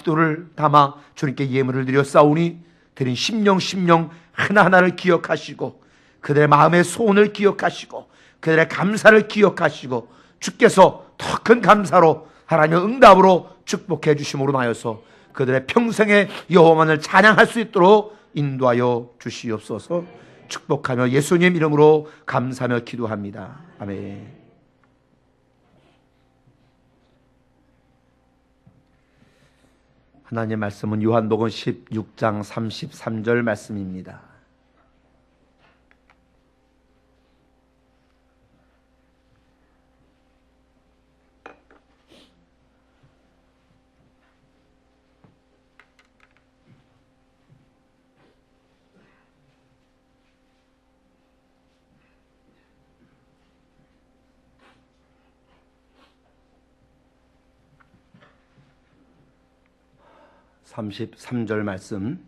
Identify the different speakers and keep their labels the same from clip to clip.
Speaker 1: 기도를 담아 주님께 예물을 드려 싸우니 드린 심령 하나하나를 기억하시고 그들의 마음의 소원을 기억하시고 그들의 감사를 기억하시고 주께서 더 큰 감사로 하나님의 응답으로 축복해 주심으로 하여서 그들의 평생에 여호와만을 찬양할 수 있도록 인도하여 주시옵소서. 축복하며 예수님 이름으로 감사하며 기도합니다. 아멘. 하나님의 말씀은 요한복음 16장 33절 말씀입니다. (33절) 말씀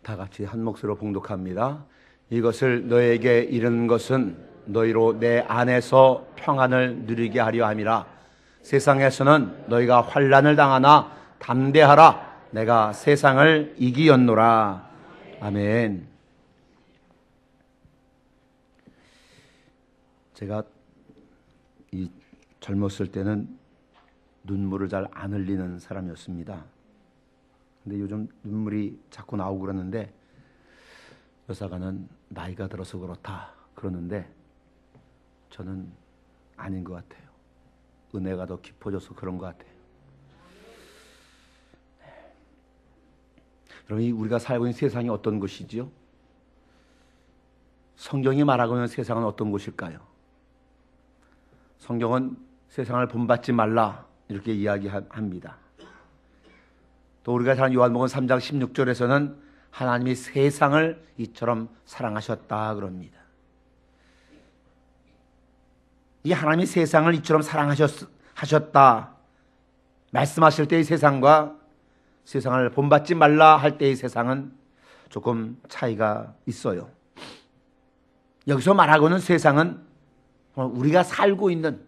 Speaker 1: 다 같이 한 목소리로 봉독합니다. 이것을 너에게 이른 것은 너희로 내 안에서 평안을 누리게 하려 함이라. 세상에서는 너희가 환난을 당하나 담대하라. 내가 세상을 이기었노라. 아멘. 제가 이 젊었을 때는 눈물을 잘 안 흘리는 사람이었습니다. 근데 요즘 눈물이 자꾸 나오고 그러는데 여사가는 나이가 들어서 그렇다 그러는데 저는 아닌 것 같아요. 은혜가 더 깊어져서 그런 것 같아요. 그럼 우리가 살고 있는 세상이 어떤 곳이지요? 성경이 말하고 있는 세상은 어떤 곳일까요? 성경은 세상을 본받지 말라 이렇게 이야기합니다. 또 우리가 사는 요한복음 3장 16절에서는 하나님이 세상을 이처럼 사랑하셨다 그럽니다. 이 하나님이 세상을 이처럼 사랑하셨다 말씀하실 때의 세상과 세상을 본받지 말라 할 때의 세상은 조금 차이가 있어요. 여기서 말하고는 세상은 우리가 살고 있는,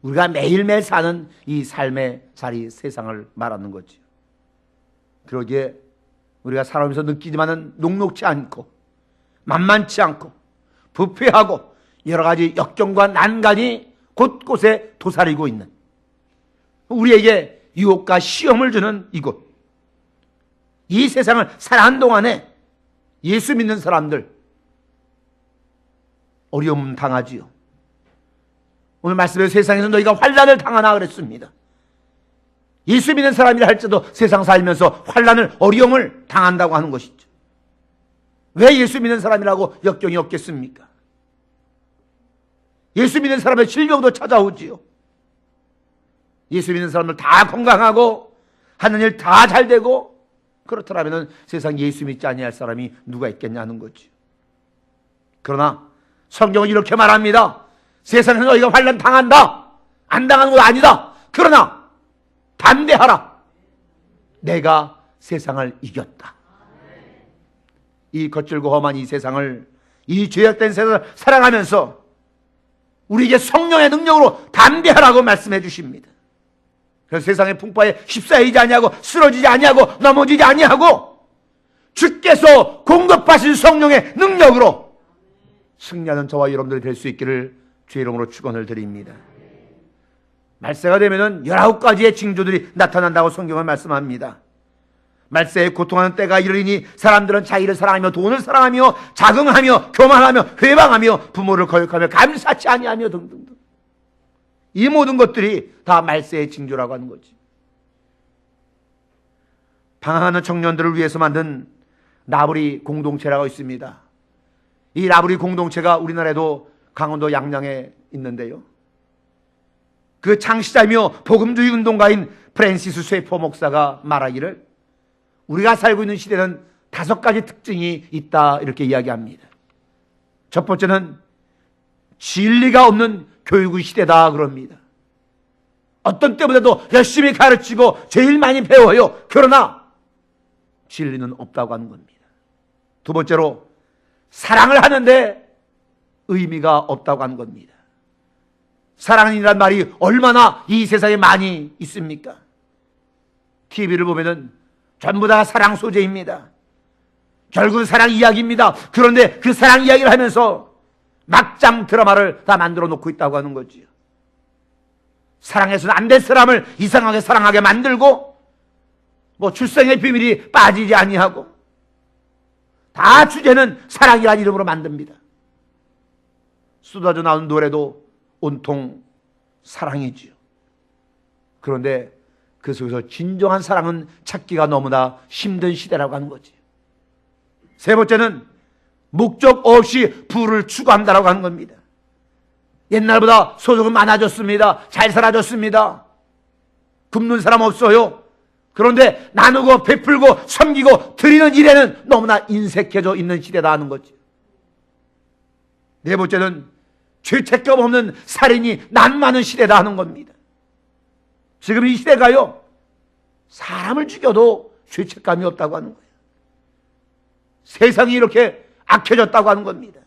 Speaker 1: 우리가 매일매일 사는 이 삶의 자리, 세상을 말하는 거죠. 그러기에 우리가 살아오면서 느끼지만은 녹록지 않고 만만치 않고 부패하고 여러 가지 역경과 난간이 곳곳에 도사리고 있는, 우리에게 유혹과 시험을 주는 이곳, 이 세상을 살아가는 동안에 예수 믿는 사람들 어려움 당하지요. 오늘 말씀에 세상에서 너희가 환난을 당하나 그랬습니다. 예수 믿는 사람이라 할지라도 세상 살면서 환난을, 어려움을 당한다고 하는 것이죠. 왜 예수 믿는 사람이라고 역경이 없겠습니까? 예수 믿는 사람의 질병도 찾아오지요. 예수 믿는 사람들 다 건강하고 하는 일 다 잘 되고 그렇더라면 세상 예수 믿지 아니할 사람이 누가 있겠냐는 거죠. 그러나 성경은 이렇게 말합니다. 세상에서 너희가 환난 당한다. 안 당하는 건 아니다. 그러나 담대하라. 내가 세상을 이겼다. 이 거칠고 험한 이 세상을, 이 죄악된 세상을 사랑하면서 우리에게 성령의 능력으로 담대하라고 말씀해 주십니다. 그래서 세상의 풍파에 휩싸이지 아니하고 쓰러지지 아니하고 넘어지지 아니하고 주께서 공급하신 성령의 능력으로 승리하는 저와 여러분들이 될 수 있기를 주의 이름으로 축원을 드립니다. 말세가 되면은 19가지의 징조들이 나타난다고 성경은 말씀합니다. 말세에 고통하는 때가 이르리니 사람들은 자기를 사랑하며 돈을 사랑하며 자긍하며 교만하며 회방하며 부모를 거역하며 감사치 아니하며 등등등. 이 모든 것들이 다 말세의 징조라고 하는 거지. 방황하는 청년들을 위해서 만든 나부리 공동체라고 있습니다. 이 나부리 공동체가 우리나라에도 강원도 양양에 있는데요. 그 창시자이며 복음주의 운동가인 프랜시스 쇠포 목사가 말하기를 우리가 살고 있는 시대는 5가지 특징이 있다 이렇게 이야기합니다. 첫 번째는 진리가 없는 교육의 시대다 그럽니다. 어떤 때보다도 열심히 가르치고 제일 많이 배워요. 그러나 진리는 없다고 하는 겁니다. 두 번째로 사랑을 하는데 의미가 없다고 하는 겁니다. 사랑이란 말이 얼마나 이 세상에 많이 있습니까? TV를 보면은 전부 다 사랑 소재입니다. 결국은 사랑 이야기입니다. 그런데 그 사랑 이야기를 하면서 막장 드라마를 다 만들어 놓고 있다고 하는 거지요. 사랑해서는 안 될 사람을 이상하게 사랑하게 만들고, 출생의 비밀이 빠지지 아니하고, 다 주제는 사랑이라는 이름으로 만듭니다. 쏟아져 나오는 노래도 온통 사랑이지요. 그런데 그 속에서 진정한 사랑은 찾기가 너무나 힘든 시대라고 하는 거지. 세 번째는 목적 없이 부를 추구한다라고 하는 겁니다. 옛날보다 소득은 많아졌습니다. 잘 살아졌습니다. 굶는 사람 없어요. 그런데 나누고 베풀고 섬기고 드리는 일에는 너무나 인색해져 있는 시대다 하는 거지. 네 번째는 죄책감 없는 살인이 난무하는 시대다 하는 겁니다. 지금 이 시대가요, 사람을 죽여도 죄책감이 없다고 하는 거예요. 세상이 이렇게 악해졌다고 하는 겁니다.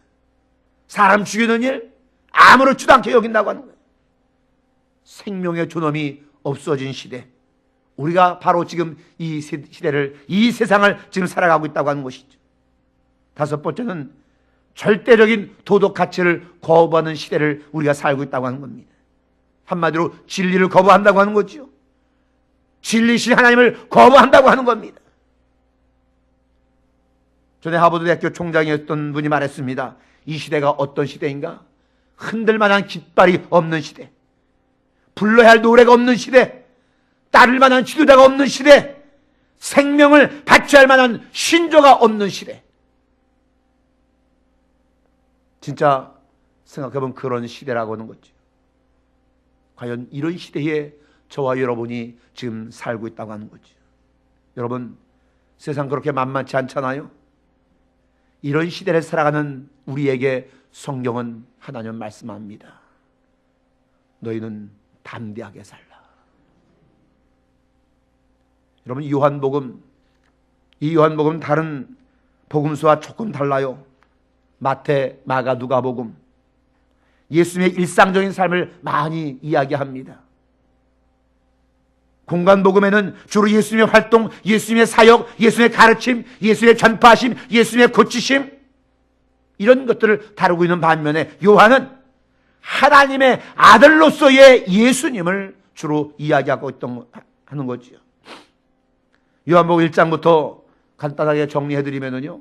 Speaker 1: 사람 죽이는 일 아무렇지도 않게 여긴다고 하는 거예요. 생명의 존엄이 없어진 시대, 우리가 바로 지금 이 시대를, 이 세상을 지금 살아가고 있다고 하는 것이죠. 다섯 번째는 절대적인 도덕 가치를 거부하는 시대를 우리가 살고 있다고 하는 겁니다. 한마디로 진리를 거부한다고 하는 거죠. 진리신 하나님을 거부한다고 하는 겁니다. 전에 하버드 대학교 총장이었던 분이 말했습니다. 이 시대가 어떤 시대인가? 흔들만한 깃발이 없는 시대, 불러야 할 노래가 없는 시대, 따를 만한 지도자가 없는 시대, 생명을 바쳐야 할 만한 신조가 없는 시대. 진짜 생각해보면 그런 시대라고 하는 거죠. 과연 이런 시대에 저와 여러분이 지금 살고 있다고 하는 거죠. 여러분, 세상 그렇게 만만치 않잖아요. 이런 시대를 살아가는 우리에게 성경은 하나님 말씀합니다. 너희는 담대하게 살라. 여러분, 이 요한복음 다른 복음서와 조금 달라요. 마태, 마가, 누가복음, 예수님의 일상적인 삶을 많이 이야기합니다. 공간복음에는 주로 예수님의 활동, 예수님의 사역, 예수님의 가르침, 예수님의 전파하심, 예수님의 고치심, 이런 것들을 다루고 있는 반면에 요한은 하나님의 아들로서의 예수님을 주로 이야기하고 하는 거지요. 요한복음 1장부터 간단하게 정리해드리면요,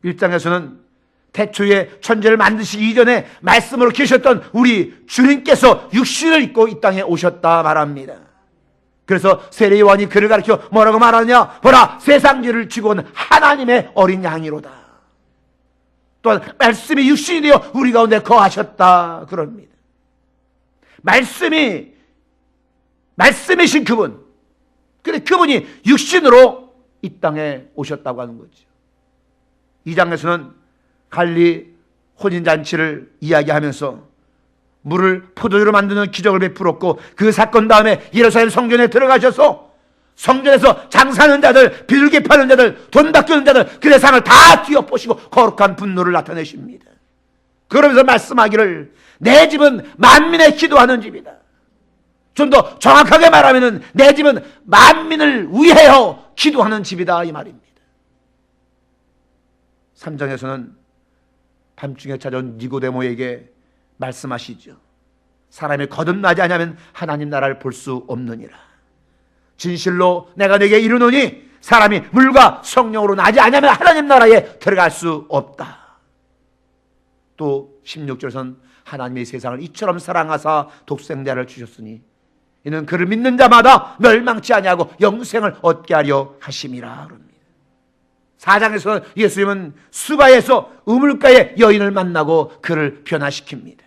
Speaker 1: 1장에서는 태초에 천지를 만드시기 이전에 말씀으로 계셨던 우리 주님께서 육신을 입고 이 땅에 오셨다 말합니다. 그래서 세례 요한이 그를 가르쳐 뭐라고 말하냐? 보라, 세상 죄를 지고 온 하나님의 어린 양이로다. 또한 말씀이 육신이 되어 우리 가운데 거하셨다 그럽니다. 말씀이신 그분, 그런데 그분이 육신으로 이 땅에 오셨다고 하는 거죠. 2장에서는 갈리 혼인잔치를 이야기하면서 물을 포도주로 만드는 기적을 베풀었고, 그 사건 다음에 예루살렘 성전에 들어가셔서 성전에서 장사하는 자들, 비둘기 파는 자들, 돈 바꾸는 자들, 그 대상을 다 뒤엎으시고 거룩한 분노를 나타내십니다. 그러면서 말씀하기를 내 집은 만민의 기도하는 집이다. 좀 더 정확하게 말하면 내 집은 만민을 위하여 기도하는 집이다 이 말입니다. 3장에서는 밤중에 찾아온 니고데모에게 말씀하시죠. 사람이 거듭나지 않으면 하나님 나라를 볼 수 없느니라. 진실로 내가 네게 이르노니 사람이 물과 성령으로 나지 않으면 하나님 나라에 들어갈 수 없다. 또 16절에서는 하나님의 세상을 이처럼 사랑하사 독생자를 주셨으니 이는 그를 믿는 자마다 멸망치 아니하고 영생을 얻게 하려 하심이라 그럽니다. 4장에서는 예수님은 수바에서 우물가의 여인을 만나고 그를 변화시킵니다.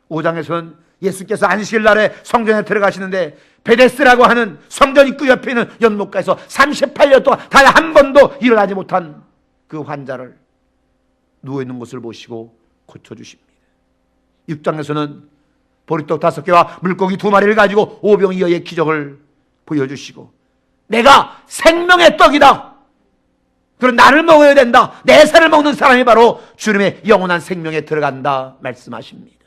Speaker 1: 5장에서는 예수께서 안식일 날에 성전에 들어가시는데 베데스라고 하는 성전 입구 옆에 있는 연못가에서 38년 동안 단 한 번도 일어나지 못한 그 환자를 누워있는 것을 보시고 고쳐주십니다. 6장에서는 보리떡 5개와 물고기 2마리를 가지고 오병이어의 기적을 보여주시고 내가 생명의 떡이다, 그럼 나를 먹어야 된다, 내 살을 먹는 사람이 바로 주님의 영원한 생명에 들어간다 말씀하십니다.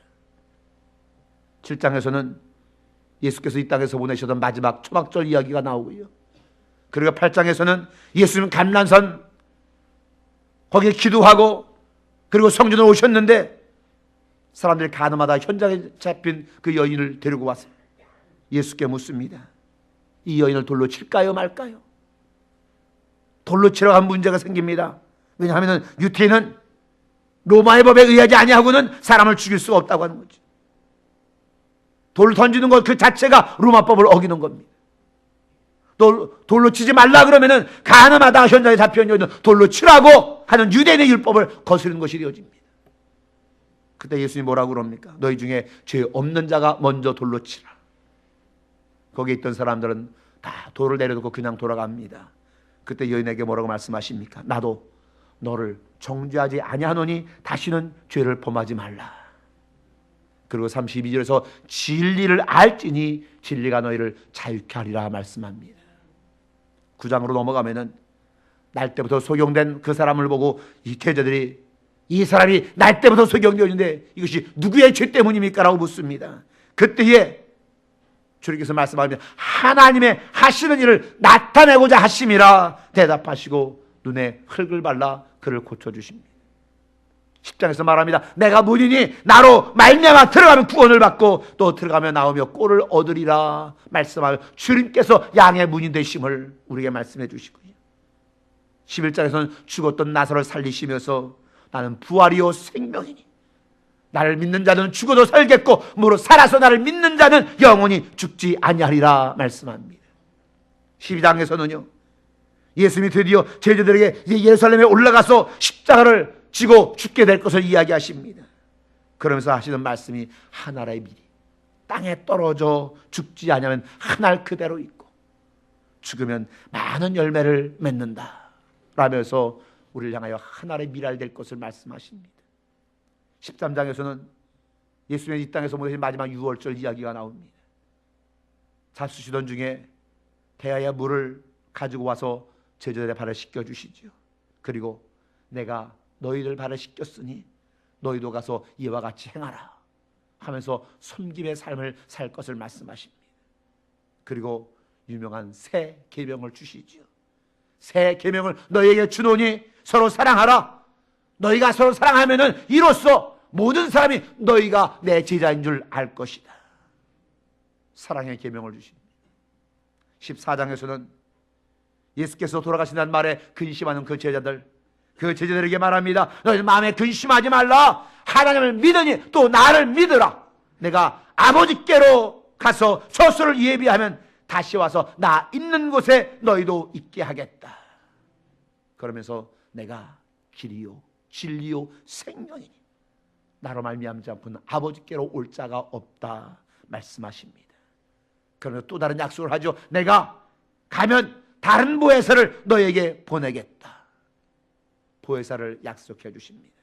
Speaker 1: 7장에서는 예수께서 이 땅에서 보내셨던 마지막 초막절 이야기가 나오고요, 그리고 8장에서는 예수님 감난산 거기에 기도하고 그리고 성전으로 오셨는데 사람들이 가늠하다 현장에 잡힌 그 여인을 데리고 와서 예수께 묻습니다. 이 여인을 돌로 칠까요 말까요? 돌로 치러 간 문제가 생깁니다. 왜냐하면 유태인은 로마의 법에 의하지 아니하고는 사람을 죽일 수가 없다고 하는 거죠. 돌을 던지는 것 그 자체가 로마법을 어기는 겁니다. 돌로 치지 말라 그러면은 가늠하다가 현장에 잡혀있는 여인은 돌로 치라고 하는 유대인의 율법을 거스르는 것이 되어집니다. 그때 예수님이 뭐라고 그럽니까? 너희 중에 죄 없는 자가 먼저 돌로 치라. 거기에 있던 사람들은 다 돌을 내려놓고 그냥 돌아갑니다. 그때 여인에게 뭐라고 말씀하십니까? 나도 너를 정죄하지 아니하노니 다시는 죄를 범하지 말라. 그리고 32절에서 진리를 알지니 진리가 너희를 자유케 하리라 말씀합니다. 9장으로 넘어가면은 날 때부터 소경된 그 사람을 보고 이 제자들이 이 사람이 날 때부터 소경되었는데 이것이 누구의 죄 때문입니까? 라고 묻습니다. 그때에 주님께서 말씀하십니다. 하나님의 하시는 일을 나타내고자 하심이라 대답하시고 눈에 흙을 발라 그를 고쳐주십니다. 10장에서 말합니다. 내가 문이니 나로 말미암아 들어가면 구원을 받고 또 들어가며 나오며 꼴을 얻으리라 말씀하여 주님께서 양의 문이 되심을 우리에게 말씀해 주시고요. 11장에서는 죽었던 나사로를 살리시면서 나는 부활이요 생명이니 나를 믿는 자는 죽어도 살겠고 무릇 살아서 나를 믿는 자는 영원히 죽지 아니하리라 말씀합니다. 12장에서는요 예수님이 드디어 제자들에게 예루살렘에 올라가서 십자가를 지고 죽게 될 것을 이야기하십니다. 그러면서 하시는 말씀이 한 알의 밀이 땅에 떨어져 죽지 않으면 한 알 그대로 있고 죽으면 많은 열매를 맺는다 라면서 우리를 향하여 한 알의 밀알 될 것을 말씀하십니다. 13장에서는 예수님이 이 땅에서 보내신 마지막 유월절 이야기가 나옵니다. 잡수시던 중에 대야의 물을 가지고 와서 제자들의 발을 씻겨주시죠. 그리고 내가 너희들 발을 씻겼으니 너희도 가서 이와 같이 행하라 하면서 섬김의 삶을 살 것을 말씀하십니다. 그리고 유명한 새 계명을 주시죠. 새 계명을 너희에게 주노니 서로 사랑하라. 너희가 서로 사랑하면은 이로써 모든 사람이 너희가 내 제자인 줄 알 것이다. 사랑의 계명을 주십니다. 14장에서는 예수께서 돌아가신다는 말에 근심하는 그 제자들에게 말합니다. 너희들 마음에 근심하지 말라. 하나님을 믿으니 또 나를 믿으라. 내가 아버지께로 가서 처소를 예비하면 다시 와서 나 있는 곳에 너희도 있게 하겠다. 그러면서 내가 길이요 진리요 생명이니 나로 말미암지 않고는 아버지께로 올 자가 없다 말씀하십니다. 그러면서 또 다른 약속을 하죠. 내가 가면 다른 보혜사를 너에게 보내겠다. 보혜사를 약속해 주십니다.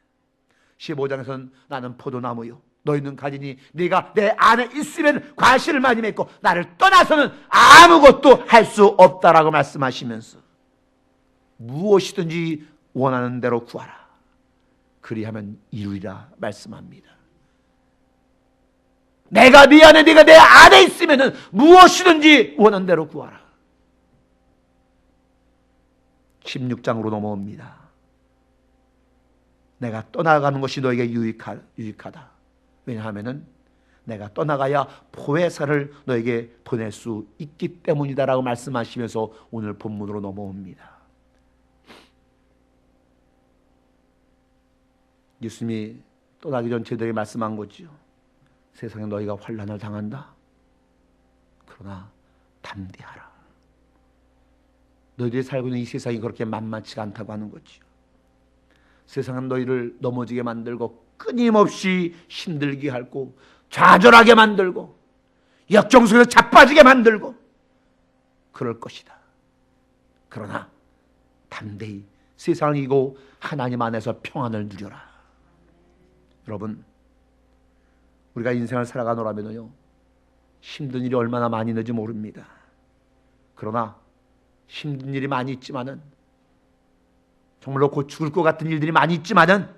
Speaker 1: 15장에서는 나는 포도나무요 너희는 가지니 네가 내 안에 있으면 과실을 많이 맺고 나를 떠나서는 아무것도 할 수 없다라고 말씀하시면서 무엇이든지 원하는 대로 구하라. 그리하면 이루리라 말씀합니다. 내가 네 안에 네가 내 안에 있으면 무엇이든지 원하는 대로 구하라. 16장으로 넘어옵니다. 내가 떠나가는 것이 너에게 유익하다. 왜냐하면 내가 떠나가야 보혜사를 너에게 보낼 수 있기 때문이다라고 말씀하시면서 오늘 본문으로 넘어옵니다. 예수님이 떠나기 전 제자들에게 말씀한 거죠. 세상에 너희가 환난을 당한다. 그러나 담대하라. 너희들이 살고 있는 이 세상이 그렇게 만만치가 않다고 하는 거죠. 세상은 너희를 넘어지게 만들고 끊임없이 힘들게 하고 좌절하게 만들고 역경 속에서 자빠지게 만들고 그럴 것이다. 그러나 담대히 세상을 이기고 하나님 안에서 평안을 누려라. 여러분, 우리가 인생을 살아가노라면요 힘든 일이 얼마나 많이 있는지 모릅니다. 그러나 힘든 일이 많이 있지만은 정말로 곧 죽을 것 같은 일들이 많이 있지만은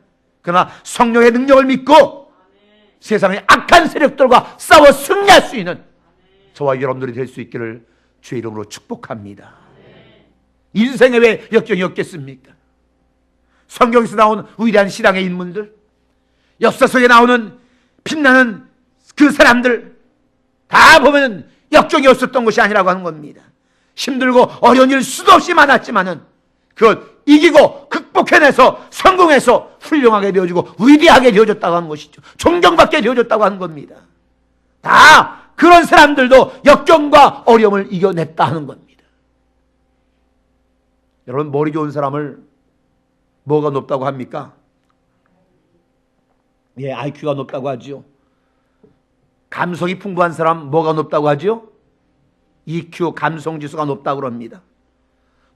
Speaker 1: 그러나 성령의 능력을 믿고 세상의 악한 세력들과 싸워 승리할 수 있는 저와 여러분들이 될 수 있기를 주의 이름으로 축복합니다. 인생에 왜 역경이 없겠습니까? 성경에서 나온 위대한 신앙의 인물들, 역사 속에 나오는 빛나는 그 사람들 다 보면 역경이 없었던 것이 아니라고 하는 겁니다. 힘들고 어려운 일 수도 없이 많았지만은 그걸 이기고 극복해내서 성공해서 훌륭하게 되어지고 위대하게 되어졌다고 하는 것이죠. 존경받게 되어졌다고 하는 겁니다. 다 그런 사람들도 역경과 어려움을 이겨냈다 하는 겁니다. 여러분, 머리 좋은 사람을 뭐가 높다고 합니까? 예, IQ가 높다고 하지요. 감성이 풍부한 사람 뭐가 높다고 하지요? EQ, 감성지수가 높다고 그럽니다.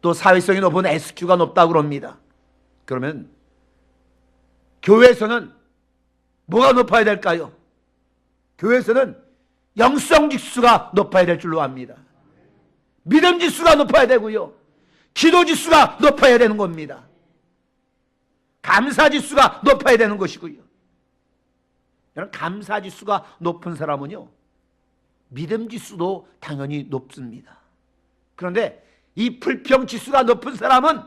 Speaker 1: 또 사회성이 높은 SQ가 높다고 그럽니다. 그러면 교회에서는 뭐가 높아야 될까요? 교회에서는 영성지수가 높아야 될 줄로 압니다. 믿음지수가 높아야 되고요, 기도지수가 높아야 되는 겁니다. 감사지수가 높아야 되는 것이고요. 여러분, 감사지수가 높은 사람은요, 믿음지수도 당연히 높습니다. 그런데 이 불평지수가 높은 사람은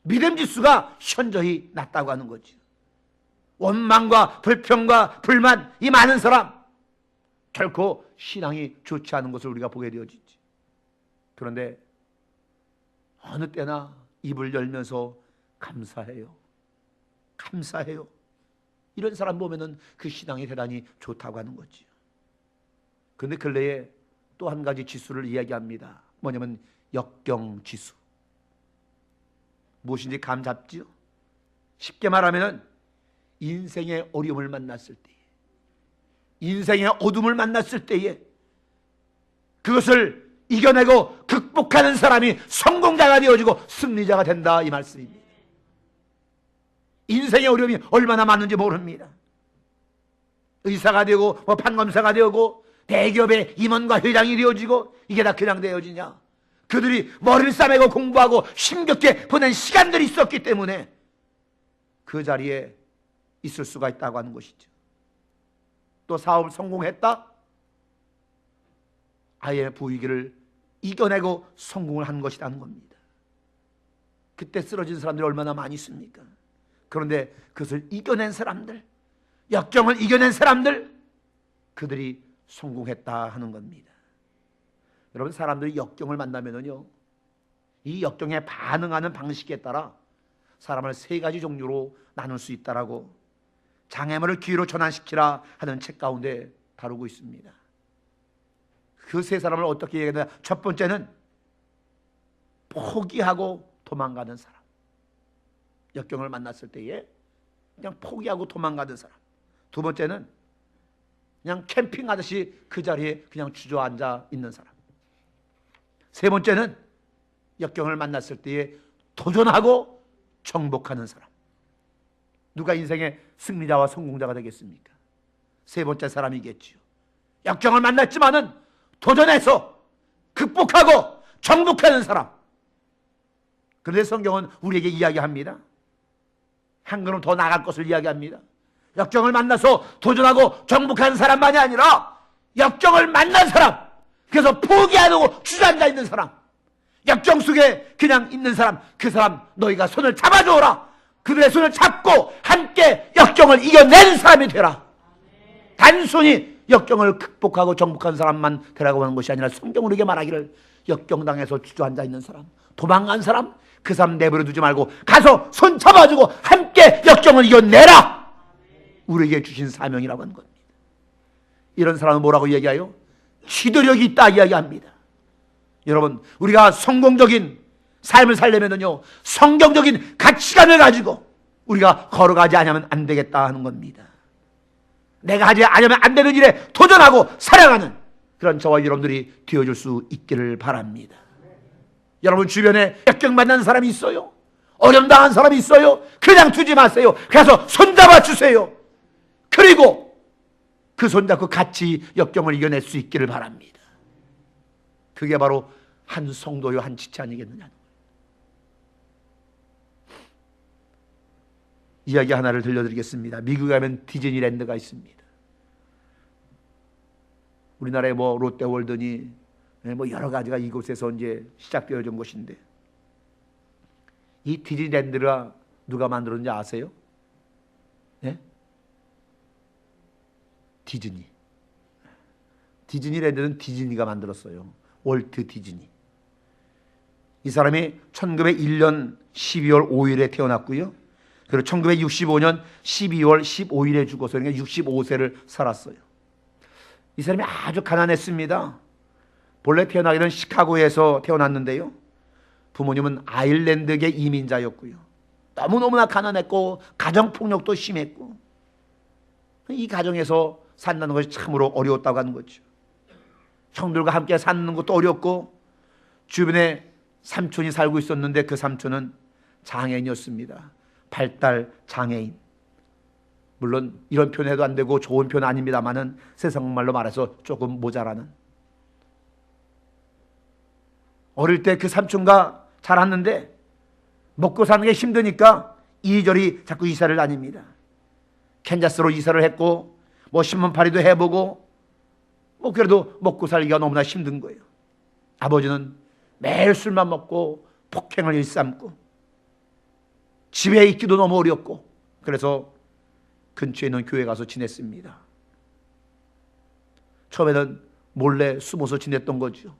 Speaker 1: 믿음지수가 현저히 낮다고 하는 거죠. 원망과 불평과 불만, 이 많은 사람 결코 신앙이 좋지 않은 것을 우리가 보게 되어지지. 그런데 어느 때나 입을 열면서 감사해요, 감사해요, 이런 사람 보면은 그 신앙이 대단히 좋다고 하는 거지요. 그런데 근래에 또 한 가지 지수를 이야기합니다. 뭐냐면 역경지수. 무엇인지 감 잡지요? 쉽게 말하면 인생의 어려움을 만났을 때에, 인생의 어둠을 만났을 때에 그것을 이겨내고 극복하는 사람이 성공자가 되어지고 승리자가 된다, 이 말씀입니다. 인생의 어려움이 얼마나 많은지 모릅니다. 의사가 되고 판검사가 되고 대기업의 임원과 회장이 되어지고 이게 다 그냥 되어지냐? 그들이 머리를 싸매고 공부하고 힘겹게 보낸 시간들이 있었기 때문에 그 자리에 있을 수가 있다고 하는 것이죠. 또 사업을 성공했다? IMF 위기를 이겨내고 성공을 한 것이라는 겁니다. 그때 쓰러진 사람들이 얼마나 많이 있습니까? 그런데 그것을 이겨낸 사람들, 역경을 이겨낸 사람들, 그들이 성공했다 하는 겁니다. 여러분, 사람들이 역경을 만나면은요, 이 역경에 반응하는 방식에 따라 사람을 세 가지 종류로 나눌 수 있다라고 장애물을 기회로 전환시키라 하는 책 가운데 다루고 있습니다. 그 세 사람을 어떻게 얘기하냐? 첫 번째는 포기하고 도망가는 사람. 역경을 만났을 때에 그냥 포기하고 도망가는 사람. 두 번째는 그냥 캠핑하듯이 그 자리에 그냥 주저앉아 있는 사람. 세 번째는 역경을 만났을 때에 도전하고 정복하는 사람. 누가 인생의 승리자와 성공자가 되겠습니까? 세 번째 사람이겠지요. 역경을 만났지만은 도전해서 극복하고 정복하는 사람. 그런데 성경은 우리에게 이야기합니다. 한 걸음 더 나아갈 것을 이야기합니다. 역경을 만나서 도전하고 정복하는 사람만이 아니라 역경을 만난 사람, 그래서 포기 안 하고 주저앉아 있는 사람, 역경 속에 그냥 있는 사람, 그 사람 너희가 손을 잡아주어라. 그들의 손을 잡고 함께 역경을 이겨내는 사람이 되라. 단순히 역경을 극복하고 정복한 사람만 되라고 하는 것이 아니라 성경은 우리에게 말하기를 역경당해서 주저앉아 있는 사람, 도망간 사람, 그 사람 내버려 두지 말고 가서 손 잡아주고 함께 역경을 이겨내라. 우리에게 주신 사명이라고 하는 겁니다. 이런 사람은 뭐라고 이야기해요? 지도력이 있다 이야기합니다. 여러분, 우리가 성공적인 삶을 살려면요, 성경적인 가치관을 가지고 우리가 걸어가지 않으면 안 되겠다 하는 겁니다. 내가 하지 않으면 안 되는 일에 도전하고 살아가는 그런 저와 여러분들이 되어줄 수 있기를 바랍니다. 여러분 주변에 역경 만난 사람이 있어요? 어려움 당한 사람이 있어요? 그냥 두지 마세요. 가서 손잡아 주세요. 그리고 그 손잡고 같이 역경을 이겨낼 수 있기를 바랍니다. 그게 바로 한 성도요, 한 지체 아니겠느냐. 이야기 하나를 들려드리겠습니다. 미국에 가면 디즈니랜드가 있습니다. 우리나라의 뭐 롯데월드니 뭐 여러 가지가 이곳에서 이제 시작되어진 것인데, 이 디즈니랜드가 누가 만들었는지 아세요? 네? 디즈니랜드는 디즈니가 만들었어요. 월트 디즈니. 이 사람이 1901년 12월 5일에 태어났고요. 그리고 1965년 12월 15일에 죽어서 그러니까 65세를 살았어요. 이 사람이 아주 가난했습니다. 본래 태어나기는 시카고에서 태어났는데요. 부모님은 아일랜드계 이민자였고요. 너무너무나 가난했고 가정폭력도 심했고 이 가정에서 산다는 것이 참으로 어려웠다고 하는 거죠. 형들과 함께 사는 것도 어렵고 주변에 삼촌이 살고 있었는데 그 삼촌은 장애인이었습니다. 발달 장애인. 물론 이런 표현해도 안 되고 좋은 표현 아닙니다만은 세상말로 말해서 조금 모자라는. 어릴 때 그 삼촌과 자랐는데 먹고 사는 게 힘드니까 이리저리 자꾸 이사를 다닙니다. 캔자스로 이사를 했고 뭐 신문팔이도 해보고 뭐 그래도 먹고 살기가 너무나 힘든 거예요. 아버지는 매일 술만 먹고 폭행을 일삼고 집에 있기도 너무 어렵고 그래서 근처에 있는 교회 가서 지냈습니다. 처음에는 몰래 숨어서 지냈던 거죠.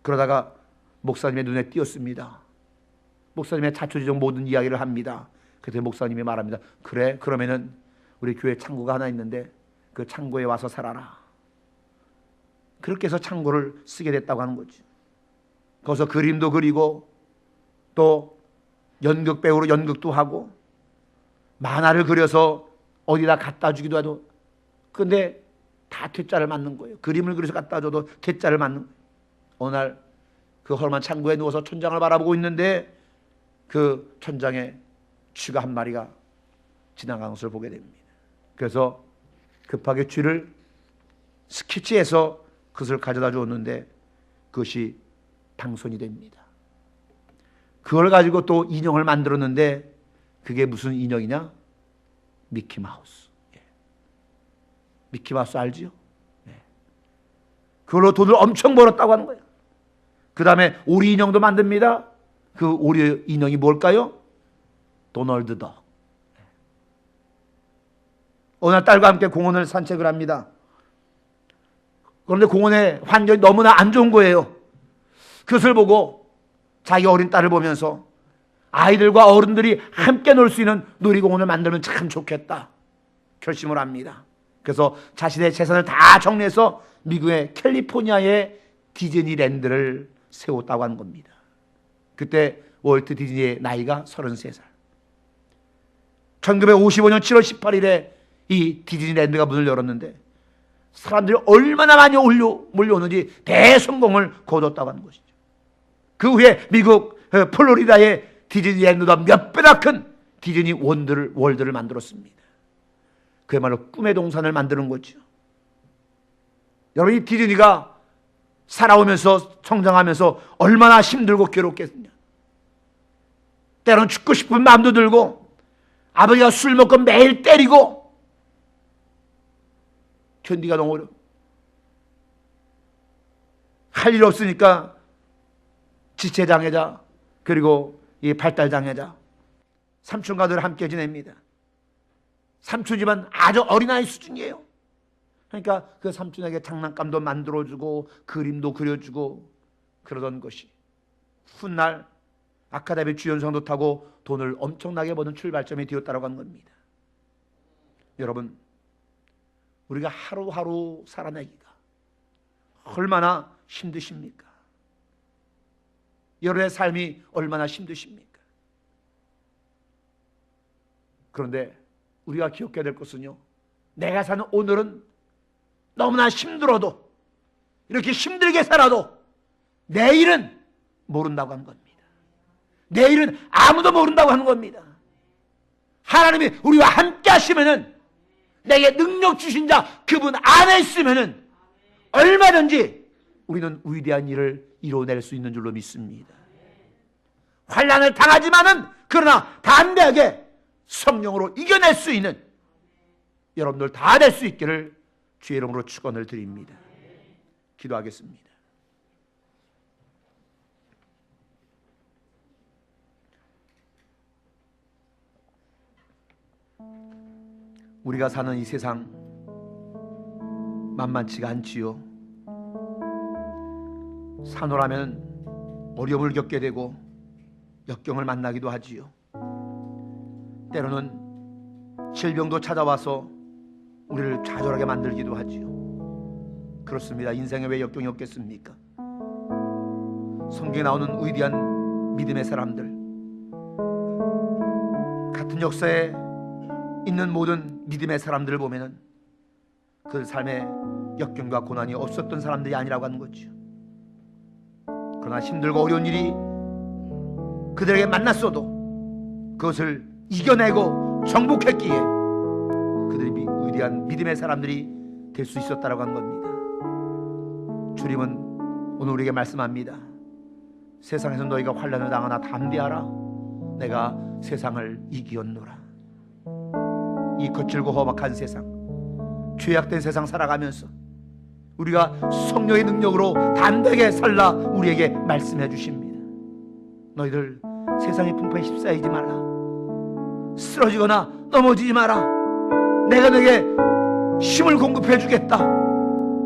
Speaker 1: 그러다가 목사님의 눈에 띄었습니다. 목사님의 자초지종 모든 이야기를 합니다. 그때 목사님이 말합니다. 그래, 그러면은 우리 교회 창고가 하나 있는데 그 창고에 와서 살아라. 그렇게 해서 창고를 쓰게 됐다고 하는 거죠. 거기서 그림도 그리고 또 연극 배우로 연극도 하고 만화를 그려서 어디다 갖다 주기도 하고 근데 다 퇴짜를 맞는 거예요. 그림을 그려서 갖다 줘도 퇴짜를 맞는 거예요. 어느 날 그 헐만 창고에 누워서 천장을 바라보고 있는데 그 천장에 쥐가 한 마리가 지나가는 것을 보게 됩니다. 그래서 급하게 쥐를 스케치해서 그것을 가져다 주었는데 그것이 당선이 됩니다. 그걸 가지고 또 인형을 만들었는데 그게 무슨 인형이냐? 미키마우스. 미키마우스 알지요? 그걸로 돈을 엄청 벌었다고 하는 거예요. 그 다음에 오리 인형도 만듭니다. 그 오리 인형이 뭘까요? 도널드 덕. 어느 날 딸과 함께 공원을 산책을 합니다. 그런데 공원의 환경이 너무나 안 좋은 거예요. 그것을 보고 자기 어린 딸을 보면서 아이들과 어른들이 함께 놀 수 있는 놀이공원을 만들면 참 좋겠다 결심을 합니다. 그래서 자신의 재산을 다 정리해서 미국의 캘리포니아의 디즈니랜드를 세웠다고 하는 겁니다. 그때 월트 디즈니의 나이가 33살. 1955년 7월 18일에 이 디즈니랜드가 문을 열었는데 사람들이 얼마나 많이 몰려오는지 대성공을 거뒀다고 하는 것이죠. 그 후에 미국 플로리다의 디즈니랜드보다 몇 배나 큰 디즈니 월드를 만들었습니다. 그야말로 꿈의 동산을 만드는 거죠. 여러분, 이 디즈니가 살아오면서 성장하면서 얼마나 힘들고 괴롭겠느냐. 때로는 죽고 싶은 마음도 들고 아버지가 술 먹고 매일 때리고 견디가 너무 어려워. 할 일 없으니까 지체장애자 그리고 이 발달장애자 삼촌과 늘 함께 지냅니다. 삼촌이지만 아주 어린아이 수준이에요. 그러니까 그 삼촌에게 장난감도 만들어주고 그림도 그려주고 그러던 것이 훗날 아카데미 주연상도 타고 돈을 엄청나게 버는 출발점이 되었다고 하는 겁니다. 여러분, 우리가 하루하루 살아내기가 얼마나 힘드십니까? 여러분의 삶이 얼마나 힘드십니까? 그런데 우리가 기억해야 될 것은요, 내가 사는 오늘은 너무나 힘들어도 이렇게 힘들게 살아도 내일은 모른다고 하는 겁니다. 내일은 아무도 모른다고 하는 겁니다. 하나님이 우리와 함께 하시면은 내게 능력 주신 자 그분 안에 있으면은 얼마든지 우리는 위대한 일을 이뤄낼 수 있는 줄로 믿습니다. 환난을 당하지만은 그러나 담대하게 성령으로 이겨낼 수 있는 여러분들 다 될 수 있기를 주의 이름으로 축원을 드립니다. 기도하겠습니다. 우리가 사는 이 세상 만만치가 않지요. 산호라면 어려움을 겪게 되고 역경을 만나기도 하지요. 때로는 질병도 찾아와서 우리를 좌절하게 만들기도 하지요. 그렇습니다. 인생에 왜 역경이 없겠습니까? 성경에 나오는 위대한 믿음의 사람들, 같은 역사에 있는 모든 믿음의 사람들을 보면은 그 삶에 역경과 고난이 없었던 사람들이 아니라고 하는 거죠. 그러나 힘들고 어려운 일이 그들에게 만났어도 그것을 이겨내고 정복했기에 그들이 위대한 믿음의 사람들이 될 수 있었다라고 하는 겁니다. 주님은 오늘 우리에게 말씀합니다. 세상에서 너희가 환난을 당하나 담대하라. 내가 세상을 이기었노라. 이 거칠고 험악한 세상, 죄악된 세상 살아가면서 우리가 성령의 능력으로 담대하게 살라 우리에게 말씀해 주십니다. 너희들 세상의 풍파에 휩싸이지 말라. 쓰러지거나 넘어지지 마라. 내가 너에게 힘을 공급해 주겠다.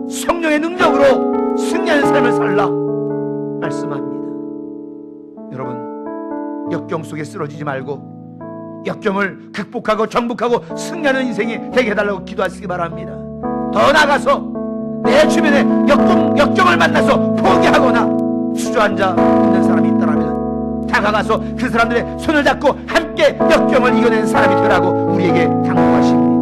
Speaker 1: 성령의 능력으로 승리하는 삶을 살라 말씀합니다. 여러분, 역경 속에 쓰러지지 말고 역경을 극복하고 정복하고 승리하는 인생이 되게 해달라고 기도하시기 바랍니다. 더 나아가서 내 주변에 역경을 만나서 포기하거나 주저앉아 있는 사람이 있다면 다가가서 그 사람들의 손을 잡고 함께 역경을 이겨낸 사람이 되라고 우리에게 당부하십니다.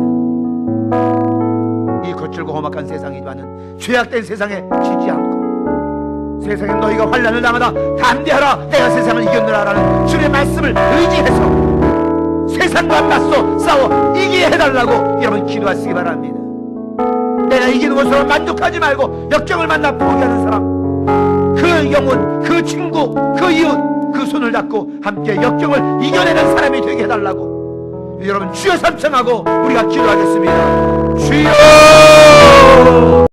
Speaker 1: 이 거칠고 험악한 세상이지만은 죄악된 세상에 지지 않고 세상에 너희가 환난을 당하다 담대하라. 내가 세상을 이겼노라 라는 주의 말씀을 의지해서 세상과 맞서 싸워 이기게 해달라고 여러분 기도하시기 바랍니다. 내가 이기는 것으로 만족하지 말고 역경을 만나 포기하는 사람, 그 영혼, 그 친구, 그 이웃, 그 손을 잡고 함께 역경을 이겨내는 사람이 되게 해달라고 여러분 주여 삼창하고 우리가 기도하겠습니다. 주여.